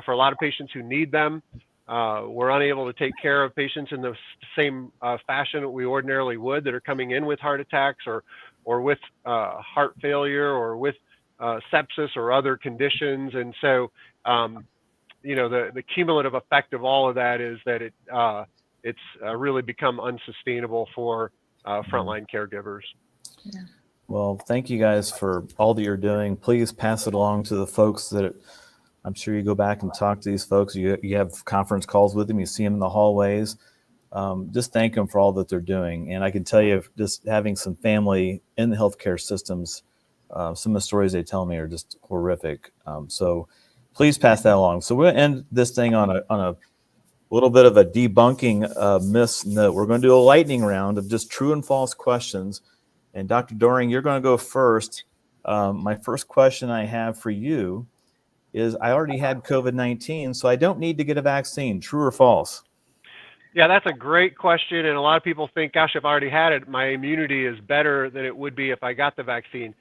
for a lot of patients who need them. We're unable to take care of patients in the same fashion that we ordinarily would that are coming in with heart attacks or with heart failure or with sepsis or other conditions. And so, the cumulative effect of all of that is that it's really become unsustainable for frontline caregivers. Yeah. Well, thank you guys for all that you're doing. Please pass it along to the folks that I'm sure you go back and talk to these folks. You have conference calls with them. You see them in the hallways. Just thank them for all that they're doing. And I can tell you, just having some family in the healthcare systems, some of the stories they tell me are just horrific. So please pass that along. So we'll end this thing on a little bit of a debunking myth note. We're going to do a lightning round of just true and false questions. And Dr. Doring, you're going to go first. My first question I have for you is, I already had COVID-19, so I don't need to get a vaccine. True or false? Yeah, that's a great question. And a lot of people think, gosh, if I already had it, my immunity is better than it would be if I got the vaccine.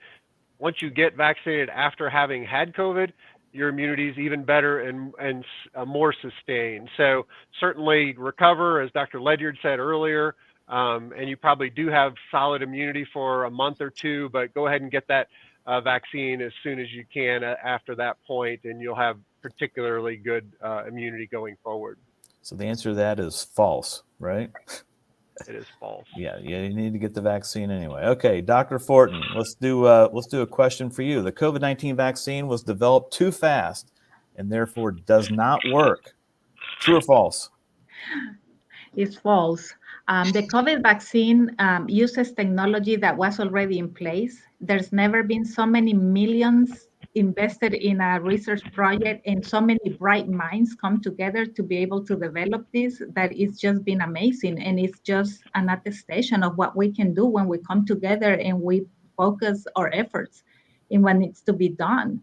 Once you get vaccinated after having had COVID, your immunity is even better and more sustained. So certainly recover, as Dr. Ledyard said earlier, and you probably do have solid immunity for a month or two, but go ahead and get that vaccine as soon as you can after that point, and you'll have particularly good immunity going forward. So the answer to that is false, right? It is false. Yeah, you need to get the vaccine anyway. Okay, Dr. Fortin, let's do a question for you. The COVID-19 vaccine was developed too fast and therefore does not work. True or false? It's false. The COVID vaccine uses technology that was already in place. There's never been so many millions invested in a research project and so many bright minds come together to be able to develop this, that it's just been amazing. And it's just an attestation of what we can do when we come together and we focus our efforts in what needs to be done.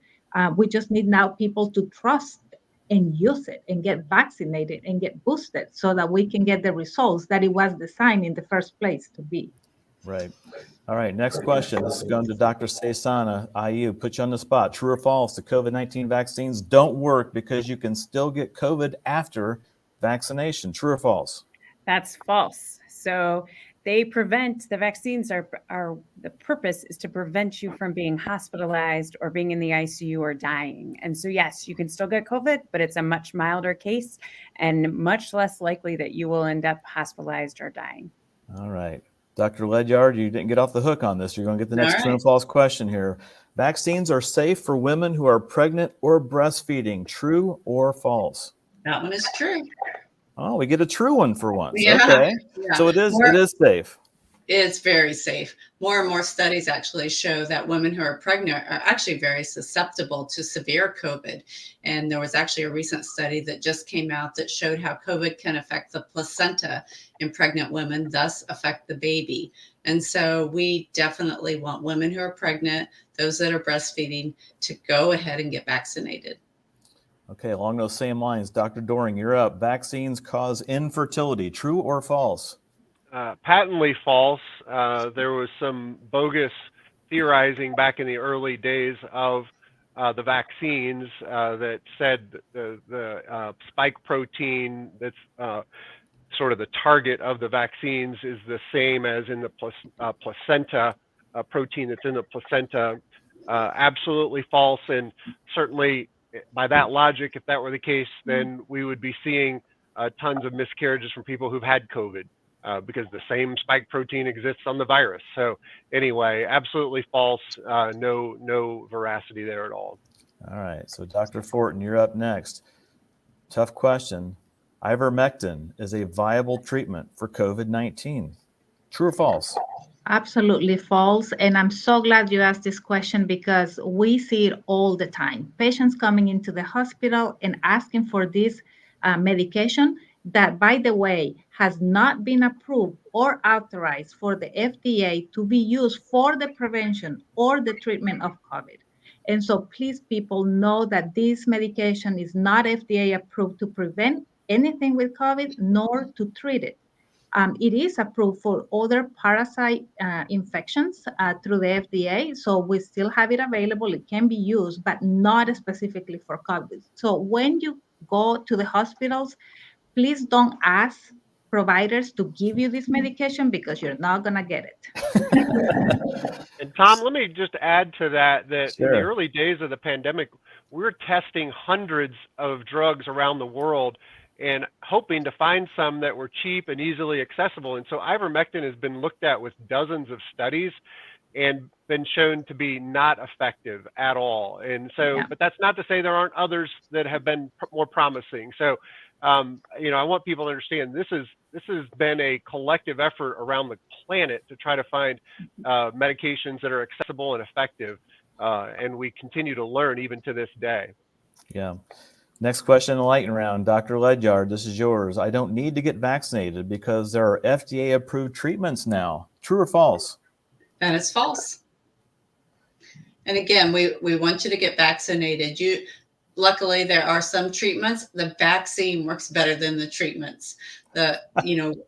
We just need now people to trust and use it and get vaccinated and get boosted so that we can get the results that it was designed in the first place to be. Right. All right, next question. This is going to Dr. Cesana, IU. Put you on the spot. True or false? The COVID-19 vaccines don't work because you can still get COVID after vaccination. True or false? That's false. So the vaccines are the purpose is to prevent you from being hospitalized or being in the ICU or dying. And so, yes, you can still get COVID, but it's a much milder case and much less likely that you will end up hospitalized or dying. All right. Dr. Ledyard, you didn't get off the hook on this. You're going to get the next true and right. false question here. Vaccines are safe for women who are pregnant or breastfeeding. True or false? That one is true. Oh, we get a true one for once. Yeah, Okay. yeah. So it is safe. It's very safe. More and more studies actually show that women who are pregnant are actually very susceptible to severe COVID. And there was actually a recent study that just came out that showed how COVID can affect the placenta in pregnant women, thus affect the baby. And so we definitely want women who are pregnant, those that are breastfeeding, to go ahead and get vaccinated. Okay, along those same lines, Dr. Doring, you're up. Vaccines cause infertility. True or false? Patently false. There was some bogus theorizing back in the early days of the vaccines that said the spike protein that's sort of the target of the vaccines is the same as in the placenta, protein that's in the placenta. Absolutely false. And certainly by that logic, if that were the case, then we would be seeing tons of miscarriages from people who've had COVID. Because the same spike protein exists on the virus. So anyway, absolutely false. No veracity there at all. All right. So Dr. Fortin, you're up next. Tough question. Ivermectin is a viable treatment for COVID-19. True or false? Absolutely false. And I'm so glad you asked this question because we see it all the time. Patients coming into the hospital and asking for this medication that, by the way, has not been approved or authorized for the FDA to be used for the prevention or the treatment of COVID. And so please, people, know that this medication is not FDA approved to prevent anything with COVID, nor to treat it. It is approved for other parasite infections through the FDA. So we still have it available. It can be used, but not specifically for COVID. So when you go to the hospitals, please don't ask providers to give you this medication because you're not going to get it. And Tom, let me just add to that in the Sure. early days of the pandemic, we were testing hundreds of drugs around the world and hoping to find some that were cheap and easily accessible. And so ivermectin has been looked at with dozens of studies and been shown to be not effective at all. And so, Yeah. but that's not to say there aren't others that have been more promising. So, I want people to understand this has been a collective effort around the planet to try to find medications that are accessible and effective. And we continue to learn even to this day. Yeah. Next question in the lightning round. Dr. Ledyard, this is yours. I don't need to get vaccinated because there are FDA approved treatments now. True or false? That is false. And again, we want you to get vaccinated. Luckily, there are some treatments. The vaccine works better than the treatments.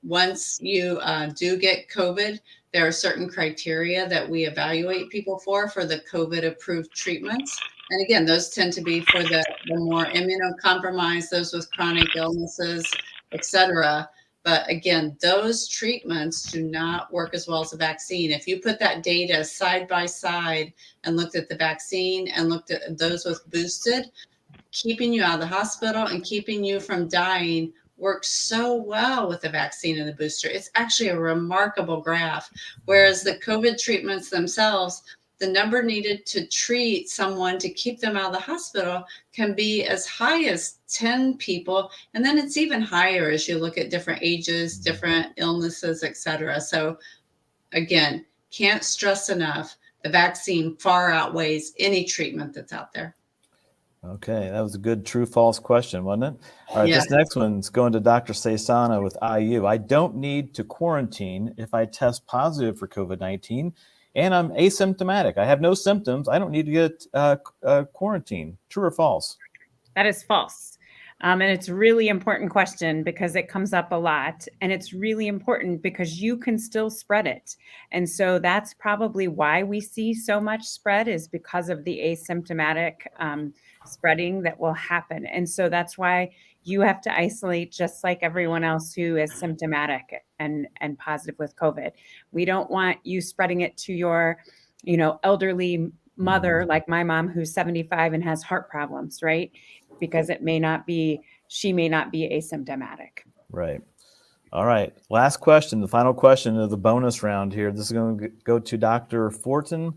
Once you do get COVID, there are certain criteria that we evaluate people for the COVID approved treatments. And again, those tend to be for the more immunocompromised, those with chronic illnesses, et cetera. But again, those treatments do not work as well as a vaccine. If you put that data side by side and looked at the vaccine and looked at those with boosted, keeping you out of the hospital and keeping you from dying works so well with the vaccine and the booster. It's actually a remarkable graph. Whereas the COVID treatments themselves, the number needed to treat someone to keep them out of the hospital can be as high as 10 people. And then it's even higher as you look at different ages, different illnesses, et cetera. So again, can't stress enough, the vaccine far outweighs any treatment that's out there. Okay, that was a good true-false question, wasn't it? All right, Yes. This next one's going to Dr. Cesana with IU. I don't need to quarantine if I test positive for COVID-19 and I'm asymptomatic. I have no symptoms. I don't need to get quarantined. True or false? That is false. And it's a really important question because it comes up a lot. And it's really important because you can still spread it. And so that's probably why we see so much spread, is because of the asymptomatic spreading that will happen. And so that's why you have to isolate just like everyone else who is symptomatic and positive with COVID. We don't want you spreading it to your, elderly mother, like my mom, who's 75 and has heart problems, right? Because she may not be asymptomatic. Right. All right. Last question, the final question of the bonus round here. This is going to go to Dr. Fortin.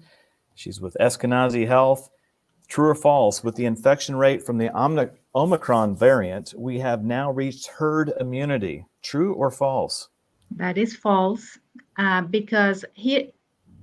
She's with Eskenazi Health. True or false, with the infection rate from the Omicron variant, we have now reached herd immunity. True or false? That is false, because here,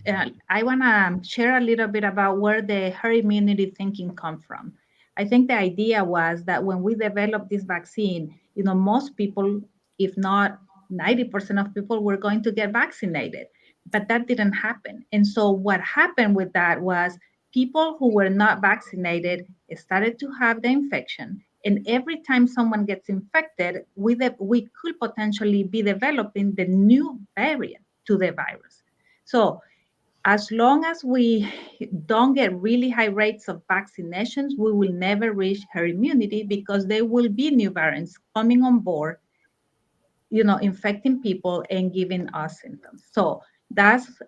I want to share a little bit about where the herd immunity thinking come from. I think the idea was that when we developed this vaccine, most people, if not 90% of people, were going to get vaccinated, but that didn't happen. And so what happened with that was people who were not vaccinated started to have the infection. And every time someone gets infected, we could potentially be developing the new variant to the virus. So as long as we don't get really high rates of vaccinations, we will never reach herd immunity because there will be new variants coming on board, infecting people and giving us symptoms. So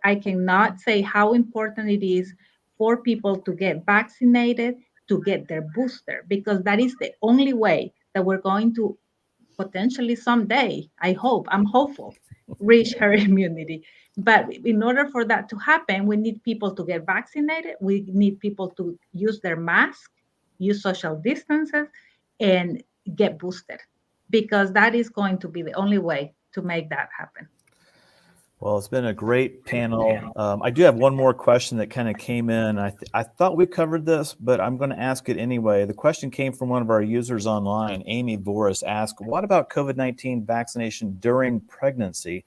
I cannot say how important it is for people to get vaccinated, to get their booster, because that is the only way that we're going to potentially someday, I'm hopeful, reach herd immunity. But in order for that to happen, we need people to get vaccinated. We need people to use their mask, use social distances, and get boosted, because that is going to be the only way to make that happen. Well, it's been a great panel. I do have one more question that kind of came in. I thought we covered this, but I'm going to ask it anyway. The question came from one of our users online. Amy Boris asked, what about COVID-19 vaccination during pregnancy?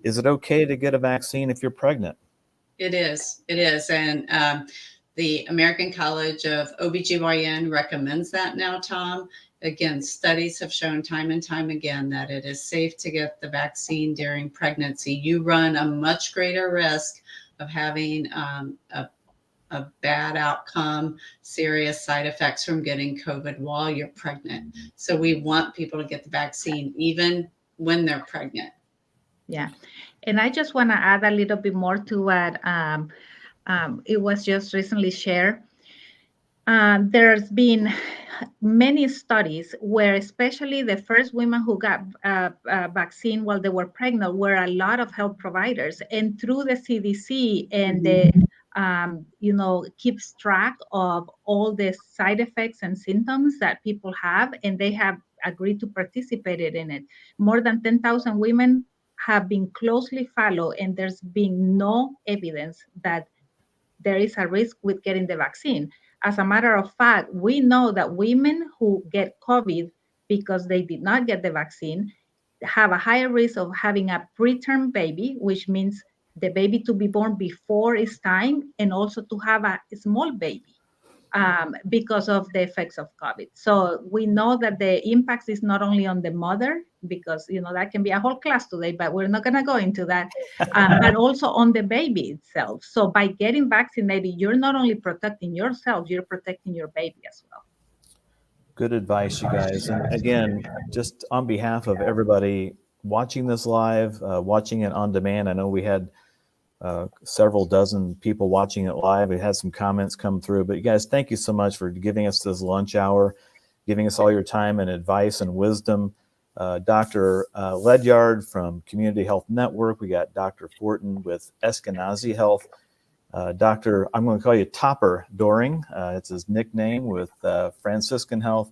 Is it okay to get a vaccine if you're pregnant? It is. And the American College of OBGYN recommends that now, Tom. Again, studies have shown time and time again that it is safe to get the vaccine during pregnancy. You run a much greater risk of having a a bad outcome, serious side effects from getting COVID while you're pregnant. So we want people to get the vaccine even when they're pregnant. Yeah. And I just want to add a little bit more to what it was just recently shared. There's been many studies where especially the first women who got vaccine while they were pregnant were a lot of health providers. And through the CDC and the, keeps track of all the side effects and symptoms that people have, and they have agreed to participate in it. More than 10,000 women have been closely followed, and there's been no evidence that there is a risk with getting the vaccine. As a matter of fact, we know that women who get COVID because they did not get the vaccine have a higher risk of having a preterm baby, which means the baby to be born before its time, and also to have a small baby because of the effects of COVID. So we know that the impact is not only on the mother, because that can be a whole class today, but we're not going to go into that, but also on the baby itself. So by getting vaccinated, you're not only protecting yourself, you're protecting your baby as well. Good advice, you guys. And again, just on behalf of everybody watching this live, watching it on demand, I know we had several dozen people watching it live. We had some comments come through, but you guys, thank you so much for giving us this lunch hour, giving us all your time and advice and wisdom. Dr. Ledyard from Community Health Network. We got Dr. Fortin with Eskenazi Health. Dr. I'm going to call you Topper Doring. It's his nickname with Franciscan Health,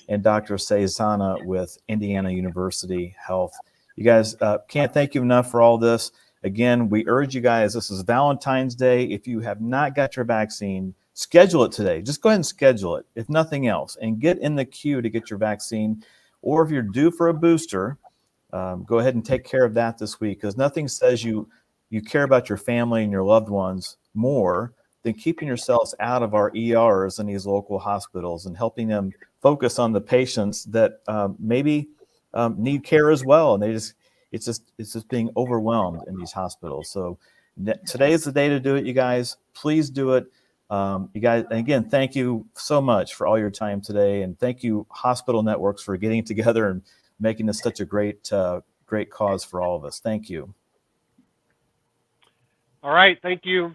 and Dr. Cesana with Indiana University Health. You guys can't thank you enough for all this. Again, we urge you guys, this is Valentine's Day. If you have not got your vaccine, schedule it today. Just go ahead and schedule it, if nothing else, and get in the queue to get your vaccine. Or if you're due for a booster, go ahead and take care of that this week, because nothing says you care about your family and your loved ones more than keeping yourselves out of our ERs in these local hospitals and helping them focus on the patients that maybe need care as well. And it's just being overwhelmed in these hospitals. So today is the day to do it, you guys. Please do it. You guys, and again, thank you so much for all your time today. And thank you, hospital networks, for getting together and making this such a great cause for all of us. Thank you. All right. Thank you.